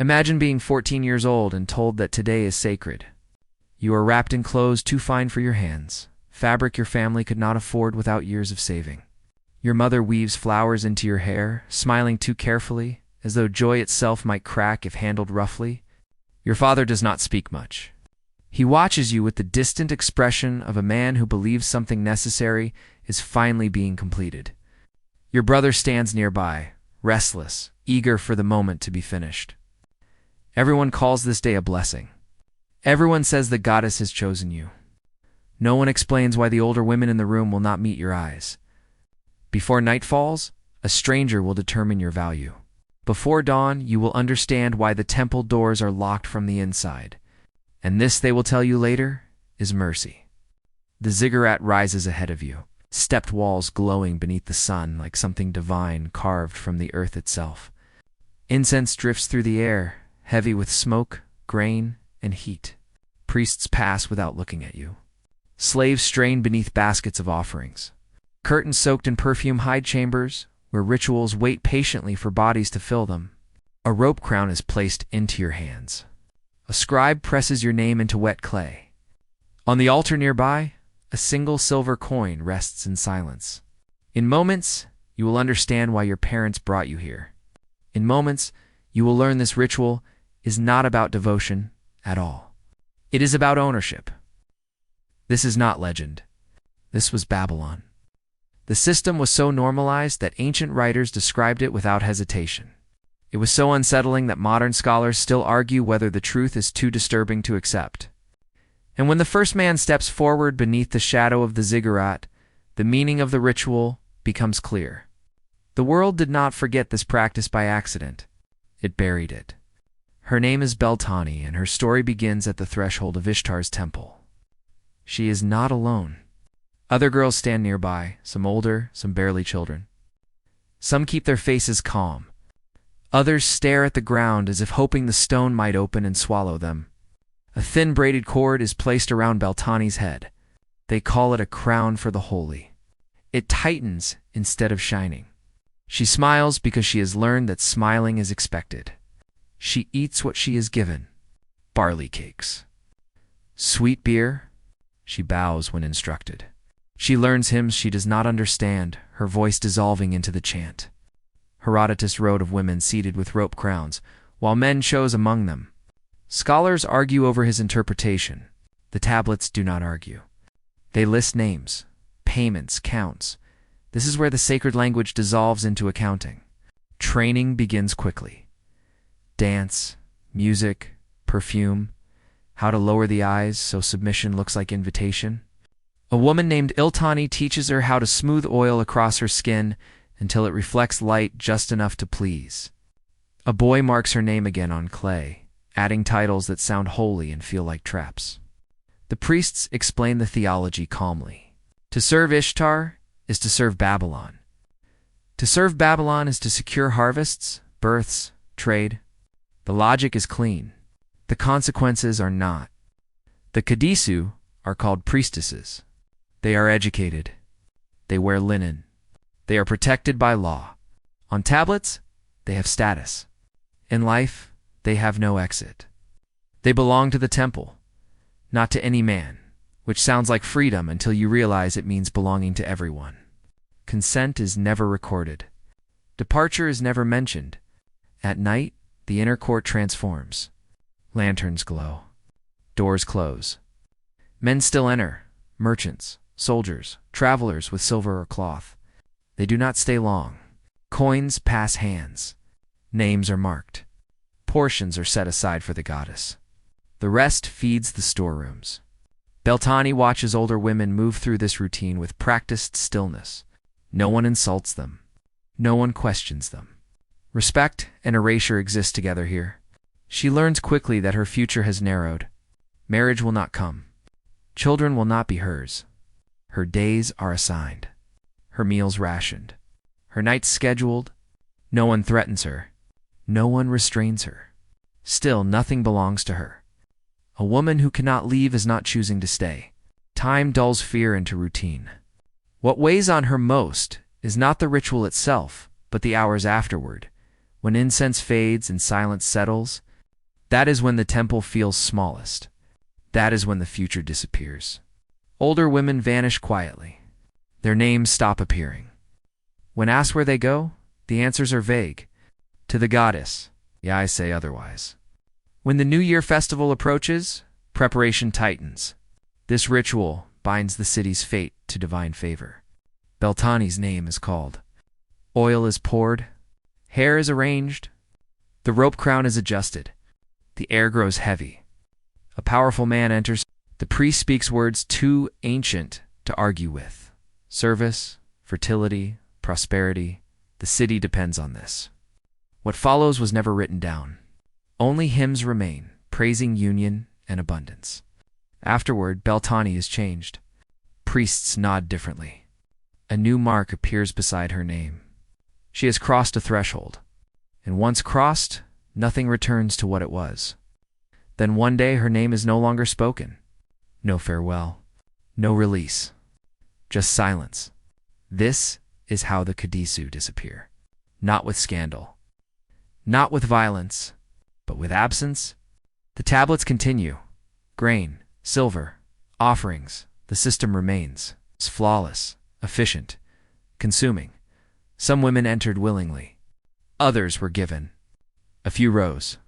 Imagine being 14 years old and told that today is sacred. You are wrapped in clothes too fine for your hands, fabric your family could not afford without years of saving. Your mother weaves flowers into your hair, smiling too carefully, as though joy itself might crack if handled roughly. Your father does not speak much. He watches you with the distant expression of a man who believes something necessary is finally being completed. Your brother stands nearby, restless, eager for the moment to be finished. Everyone calls this day a blessing. Everyone says the goddess has chosen you. No one explains why the older women in the room will not meet your eyes. Before night falls, a stranger will determine your value. Before dawn, you will understand why the temple doors are locked from the inside. And this, they will tell you later, is mercy. The ziggurat rises ahead of you, stepped walls glowing beneath the sun like something divine carved from the earth itself. Incense drifts through the air, heavy with smoke, grain, and heat. Priests pass without looking at you. Slaves strain beneath baskets of offerings. Curtains soaked in perfume hide chambers, where rituals wait patiently for bodies to fill them. A rope crown is placed into your hands. A scribe presses your name into wet clay. On the altar nearby, a single silver coin rests in silence. In moments, you will understand why your parents brought you here. In moments, you will learn this ritual is not about devotion at all. It is about ownership. This is not legend. This was Babylon. The system was so normalized that ancient writers described it without hesitation. It was so unsettling that modern scholars still argue whether the truth is too disturbing to accept. And when the first man steps forward beneath the shadow of the ziggurat, the meaning of the ritual becomes clear. The world did not forget this practice by accident. It buried it. Her name is Beltane, and her story begins at the threshold of Ishtar's temple. She is not alone. Other girls stand nearby, some older, some barely children. Some keep their faces calm. Others stare at the ground as if hoping the stone might open and swallow them. A thin braided cord is placed around Beltane's head. They call it a crown for the holy. It tightens instead of shining. She smiles because she has learned that smiling is expected. She eats what she is given. Barley cakes. Sweet beer? She bows when instructed. She learns hymns she does not understand, her voice dissolving into the chant. Herodotus wrote of women seated with rope crowns, while men chose among them. Scholars argue over his interpretation. The tablets do not argue. They list names, payments, counts. This is where the sacred language dissolves into accounting. Training begins quickly. Dance, music, perfume, how to lower the eyes so submission looks like invitation. A woman named Iltani teaches her how to smooth oil across her skin until it reflects light just enough to please. A boy marks her name again on clay, adding titles that sound holy and feel like traps. The priests explain the theology calmly. To serve Ishtar is to serve Babylon. To serve Babylon is to secure harvests, births, trade. The logic is clean. The consequences are not. The Kadisu are called priestesses. They are educated. They wear linen. They are protected by law. On tablets, they have status. In life, they have no exit. They belong to the temple, not to any man, which sounds like freedom until you realize it means belonging to everyone. Consent is never recorded. Departure is never mentioned. At night, the inner court transforms. Lanterns glow. Doors close. Men still enter, merchants, soldiers, travelers with silver or cloth. They do not stay long. Coins pass hands. Names are marked. Portions are set aside for the goddess. The rest feeds the storerooms. Beltane watches older women move through this routine with practiced stillness. No one insults them. No one questions them. Respect and erasure exist together here. She learns quickly that her future has narrowed. Marriage will not come. Children will not be hers. Her days are assigned. Her meals rationed. Her nights scheduled. No one threatens her. No one restrains her. Still, nothing belongs to her. A woman who cannot leave is not choosing to stay. Time dulls fear into routine. What weighs on her most is not the ritual itself, but the hours afterward. When incense fades and silence settles, That is when the temple feels smallest. That is when the future disappears. Older women vanish quietly. Their names stop appearing. When asked where they go, the answers are vague. To the goddess, I say otherwise. When the New Year festival approaches, preparation tightens. This ritual binds the city's fate to divine favor. Beltani's name is called. Oil is poured. Hair is arranged. The rope crown is adjusted. The air grows heavy. A powerful man enters. The priest speaks words too ancient to argue with. Service, fertility, prosperity. The city depends on this. What follows was never written down. Only hymns remain, praising union and abundance. Afterward, Beltani is changed. Priests nod differently. A new mark appears beside her name. She has crossed a threshold. And once crossed, nothing returns to what it was. Then one day her name is no longer spoken. No farewell. No release. Just silence. This is how the Kadisu disappear. Not with scandal. Not with violence. But with absence. The tablets continue. Grain, silver, offerings. The system remains. It's flawless, efficient, consuming. Some women entered willingly. Others were given. A few rose.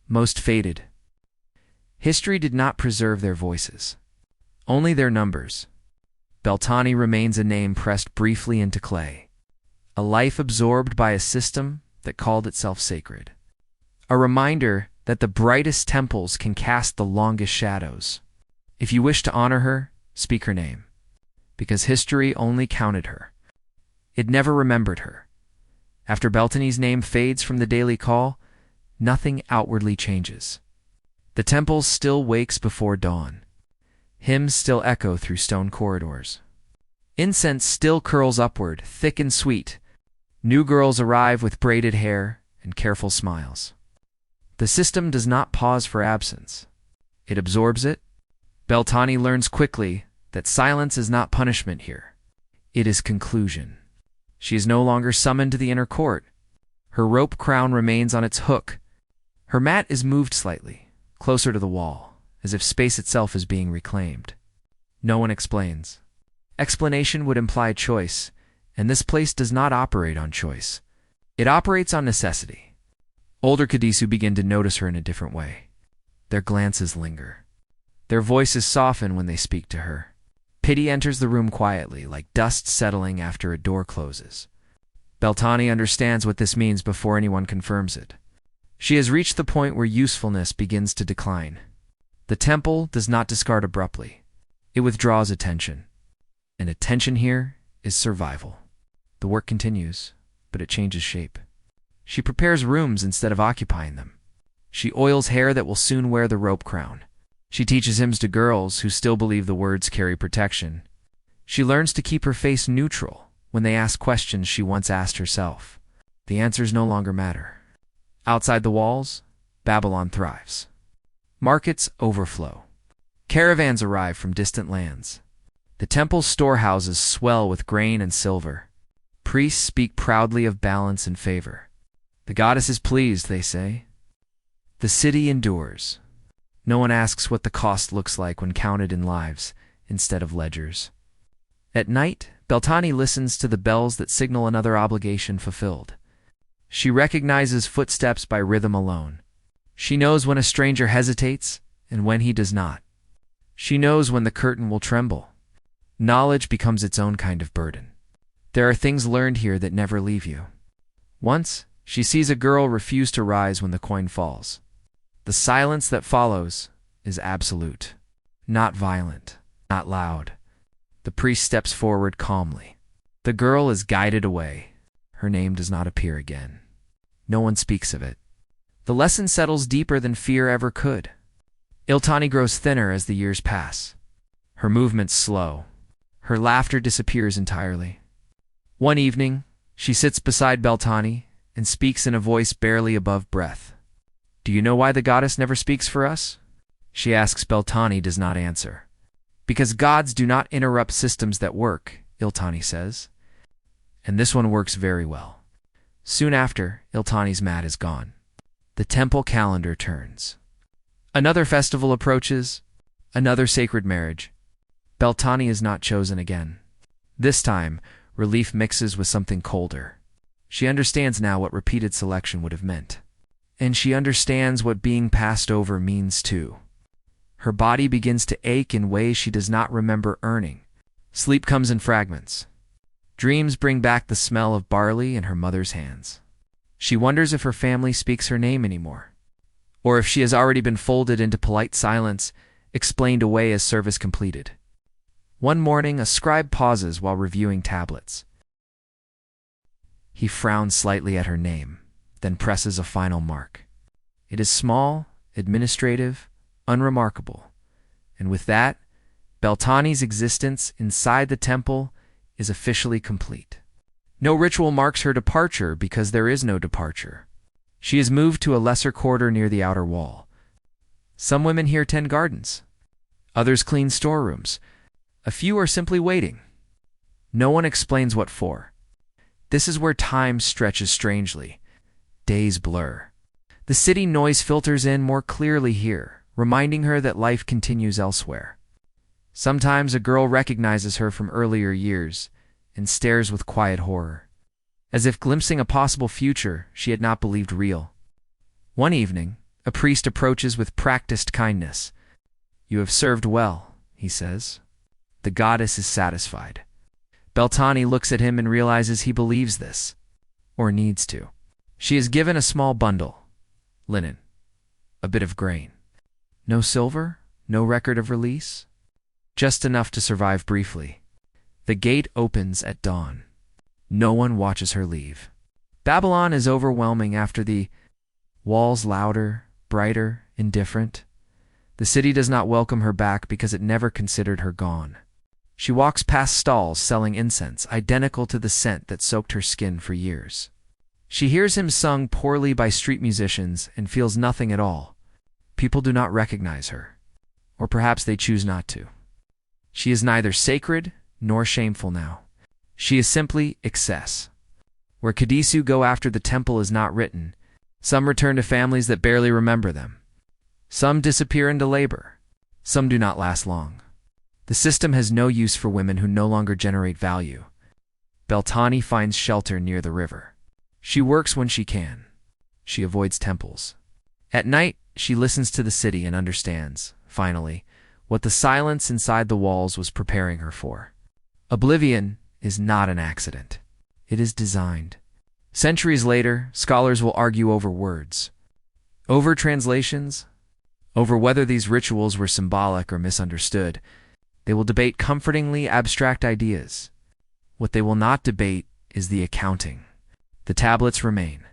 Most faded. History did not preserve their voices. Only their numbers. Beltani remains a name pressed briefly into clay. A life absorbed by a system that called itself sacred. A reminder that the brightest temples can cast the longest shadows. If you wish to honor her, speak her name. Because history only counted her. It never remembered her. After Beltani's name fades from the daily call, nothing outwardly changes. The temple still wakes before dawn. Hymns still echo through stone corridors. Incense still curls upward, thick and sweet. New girls arrive with braided hair and careful smiles. The system does not pause for absence. It absorbs it. Beltani learns quickly that silence is not punishment here. It is conclusion. She is no longer summoned to the inner court. Her rope crown remains on its hook. Her mat is moved slightly, closer to the wall, as if space itself is being reclaimed. No one explains. Explanation would imply choice, and this place does not operate on choice. It operates on necessity. Older Kadisu begin to notice her in a different way. Their glances linger. Their voices soften when they speak to her. Pity enters the room quietly, like dust settling after a door closes. Beltani understands what this means before anyone confirms it. She has reached the point where usefulness begins to decline. The temple does not discard abruptly. It withdraws attention. And attention here is survival. The work continues, but it changes shape. She prepares rooms instead of occupying them. She oils hair that will soon wear the rope crown. She teaches hymns to girls who still believe the words carry protection. She learns to keep her face neutral when they ask questions she once asked herself. The answers no longer matter. Outside the walls, Babylon thrives. Markets overflow. Caravans arrive from distant lands. The temple's storehouses swell with grain and silver. Priests speak proudly of balance and favor. The goddess is pleased, they say. The city endures. No one asks what the cost looks like when counted in lives instead of ledgers. At night, Beltani listens to the bells that signal another obligation fulfilled. She recognizes footsteps by rhythm alone. She knows when a stranger hesitates and when he does not. She knows when the curtain will tremble. Knowledge becomes its own kind of burden. There are things learned here that never leave you. Once, she sees a girl refuse to rise when the coin falls. The silence that follows is absolute, not violent, not loud. The priest steps forward calmly. The girl is guided away. Her name does not appear again. No one speaks of it. The lesson settles deeper than fear ever could. Iltani grows thinner as the years pass. Her movements slow. Her laughter disappears entirely. One evening, she sits beside Beltani and speaks in a voice barely above breath. Do you know why the goddess never speaks for us? She asks. Beltani does not answer. Because gods do not interrupt systems that work, Iltani says. And this one works very well. Soon after, Iltani's mat is gone. The temple calendar turns. Another festival approaches, another sacred marriage. Beltani is not chosen again. This time, relief mixes with something colder. She understands now what repeated selection would have meant. And she understands what being passed over means too. Her body begins to ache in ways she does not remember earning. Sleep comes in fragments. Dreams bring back the smell of barley in her mother's hands. She wonders if her family speaks her name anymore, or if she has already been folded into polite silence, explained away as service completed. One morning, a scribe pauses while reviewing tablets. He frowns slightly at her name, then presses a final mark. It is small, administrative, unremarkable, and with that, Beltani's existence inside the temple is officially complete. No ritual marks her departure because there is no departure. She is moved to a lesser quarter near the outer wall. Some women here tend gardens. Others clean storerooms. A few are simply waiting. No one explains what for. This is where time stretches strangely. Days blur. The city noise filters in more clearly here, reminding her that life continues elsewhere. Sometimes a girl recognizes her from earlier years and stares with quiet horror, as if glimpsing a possible future she had not believed real. One evening, a priest approaches with practiced kindness. "You have served well," he says. The goddess is satisfied. Beltani looks at him and realizes he believes this, or needs to. She is given a small bundle, linen, a bit of grain. No silver, no record of release, just enough to survive briefly. The gate opens at dawn. No one watches her leave. Babylon is overwhelming after the walls louder, brighter, indifferent. The city does not welcome her back because it never considered her gone. She walks past stalls selling incense, identical to the scent that soaked her skin for years. She hears him sung poorly by street musicians and feels nothing at all. People do not recognize her, or perhaps they choose not to. She is neither sacred nor shameful now. She is simply excess. Where Kadisu go after the temple is not written. Some return to families that barely remember them. Some disappear into labor. Some do not last long. The system has no use for women who no longer generate value. Beltani finds shelter near the river. She works when she can. She avoids temples. At night, she listens to the city and understands, finally, what the silence inside the walls was preparing her for. Oblivion is not an accident. It is designed. Centuries later, scholars will argue over words, over translations, over whether these rituals were symbolic or misunderstood. They will debate comfortingly abstract ideas. What they will not debate is the accounting. The tablets remain.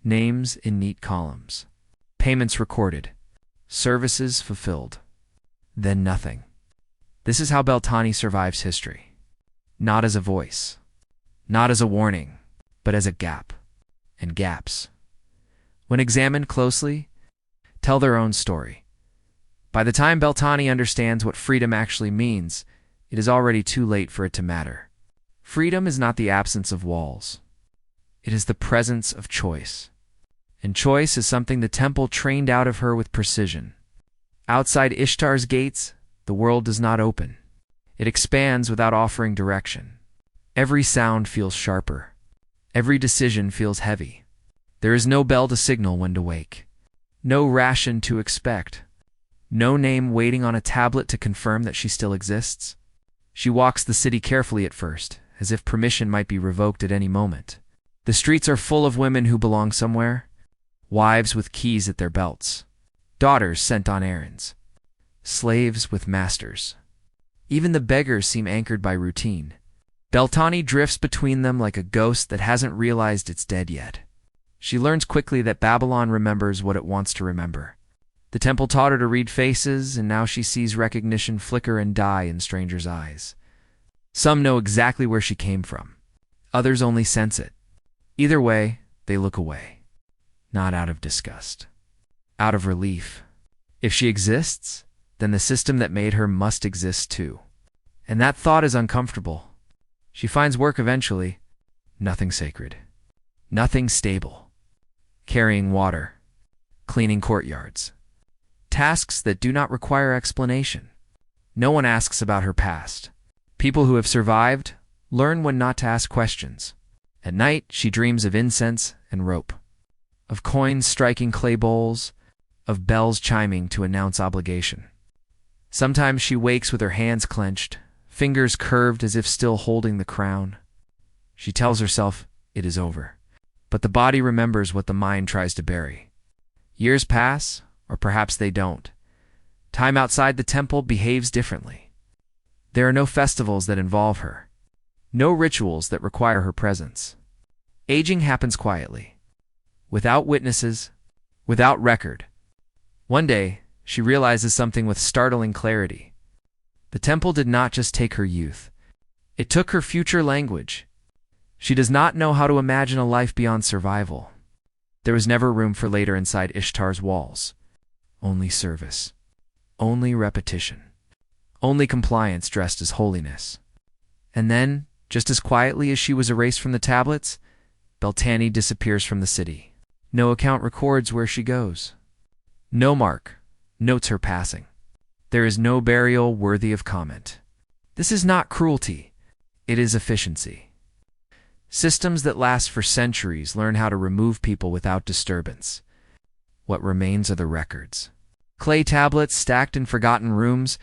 Names in neat columns. Payments recorded. Services fulfilled. Then nothing. This is how Beltani survives history. Not as a voice, not as a warning, but as a gap. And gaps, when examined closely, tell their own story. By the time Beltani understands what freedom actually means, it is already too late for it to matter. Freedom is not the absence of walls. It is the presence of choice. And choice is something the temple trained out of her with precision. Outside Ishtar's gates, the world does not open. It expands without offering direction. Every sound feels sharper. Every decision feels heavy. There is no bell to signal when to wake. No ration to expect. No name waiting on a tablet to confirm that she still exists. She walks the city carefully at first, as if permission might be revoked at any moment. The streets are full of women who belong somewhere. Wives with keys at their belts. Daughters sent on errands. Slaves with masters. Even the beggars seem anchored by routine. Beltani drifts between them like a ghost that hasn't realized it's dead yet. She learns quickly that Babylon remembers what it wants to remember. The temple taught her to read faces, and now she sees recognition flicker and die in strangers' eyes. Some know exactly where she came from. Others only sense it. Either way, they look away. Not out of disgust. Out of relief. If she exists, then the system that made her must exist too. And that thought is uncomfortable. She finds work eventually. Nothing sacred. Nothing stable. Carrying water. Cleaning courtyards. tasks that do not require explanation. No one asks about her past. People who have survived learn when not to ask questions. At night, she dreams of incense and rope, of coins striking clay bowls, of bells chiming to announce obligation. Sometimes she wakes with her hands clenched, fingers curved as if still holding the crown. She tells herself it is over, but the body remembers what the mind tries to bury. Years pass, or perhaps they don't. Time outside the temple behaves differently. There are no festivals that involve her, no rituals that require her presence. Aging happens quietly, without witnesses, without record. One day, she realizes something with startling clarity. The temple did not just take her youth. It took her future language. She does not know how to imagine a life beyond survival. There was never room for later inside Ishtar's walls. Only service. Only repetition. Only compliance dressed as holiness. And then, just as quietly as she was erased from the tablets, Beltane disappears from the city. No account records where she goes. No mark notes her passing. There is no burial worthy of comment. This is not cruelty. It is efficiency. Systems that last for centuries learn how to remove people without disturbance. What remains are the records. Clay tablets stacked in forgotten rooms,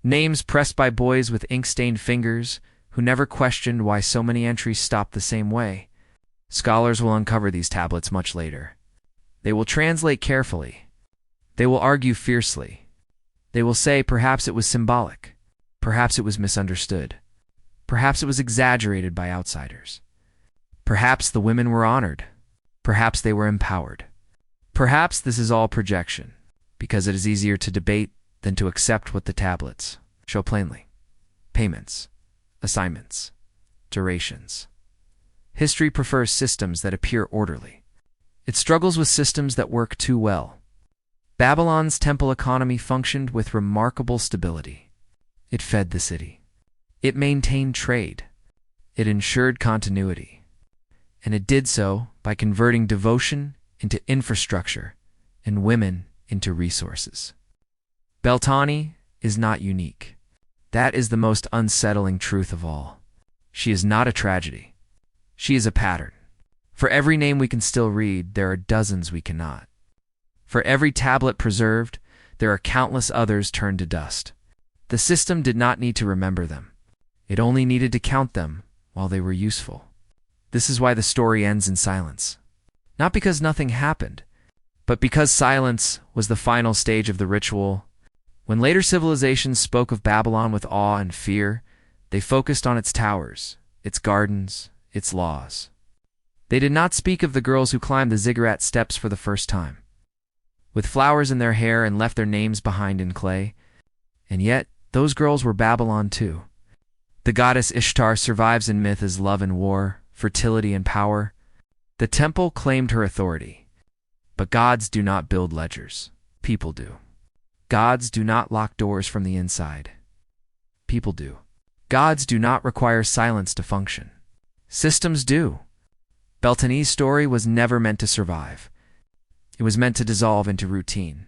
names pressed by boys with ink-stained fingers who never questioned why so many entries stopped the same way. Scholars will uncover these tablets much later. They will translate carefully. They will argue fiercely. They will say perhaps it was symbolic. Perhaps it was misunderstood. Perhaps it was exaggerated by outsiders. Perhaps the women were honored. Perhaps they were empowered. Perhaps this is all projection, because it is easier to debate than to accept what the tablets show plainly. Payments, assignments, durations. History prefers systems that appear orderly. It struggles with systems that work too well. Babylon's temple economy functioned with remarkable stability. It fed the city. It maintained trade. It ensured continuity. And it did so by converting devotion into infrastructure and women into resources. Beltane is not unique. That is the most unsettling truth of all. She is not a tragedy. She is a pattern. For every name we can still read, there are dozens we cannot. For every tablet preserved, there are countless others turned to dust. The system did not need to remember them. It only needed to count them while they were useful. This is why the story ends in silence. Not because nothing happened, but because silence was the final stage of the ritual. When later civilizations spoke of Babylon with awe and fear, they focused on its towers, its gardens, its laws. They did not speak of the girls who climbed the ziggurat steps for the first time, with flowers in their hair and left their names behind in clay. And yet, those girls were Babylon too. The goddess Ishtar survives in myth as love and war, fertility and power. The temple claimed her authority. But gods do not build ledgers. People do. Gods do not lock doors from the inside. People do. Gods do not require silence to function. Systems do. Beltane's story was never meant to survive. It was meant to dissolve into routine,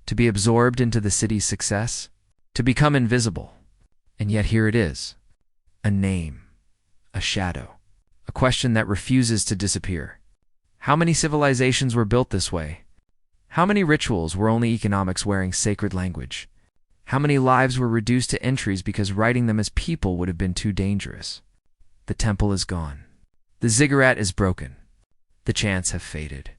to be absorbed into the city's success, to become invisible. And yet here it is. A name, a shadow, a question that refuses to disappear. How many civilizations were built this way? How many rituals were only economics wearing sacred language? How many lives were reduced to entries because writing them as people would have been too dangerous? The temple is gone. The ziggurat is broken. The chants have faded.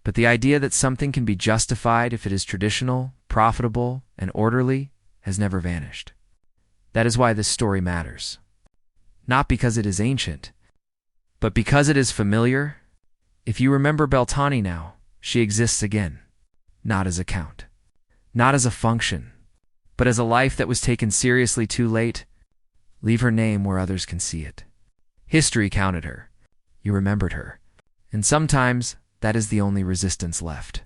But the idea that something can be justified if it is traditional, profitable, and orderly has never vanished. That is why this story matters. Not because it is ancient, but because it is familiar. If you remember Beltane now, she exists again, not as a count, not as a function, but as a life that was taken seriously too late. Leave her name where others can see it. History counted her. You remembered her. And sometimes that is the only resistance left.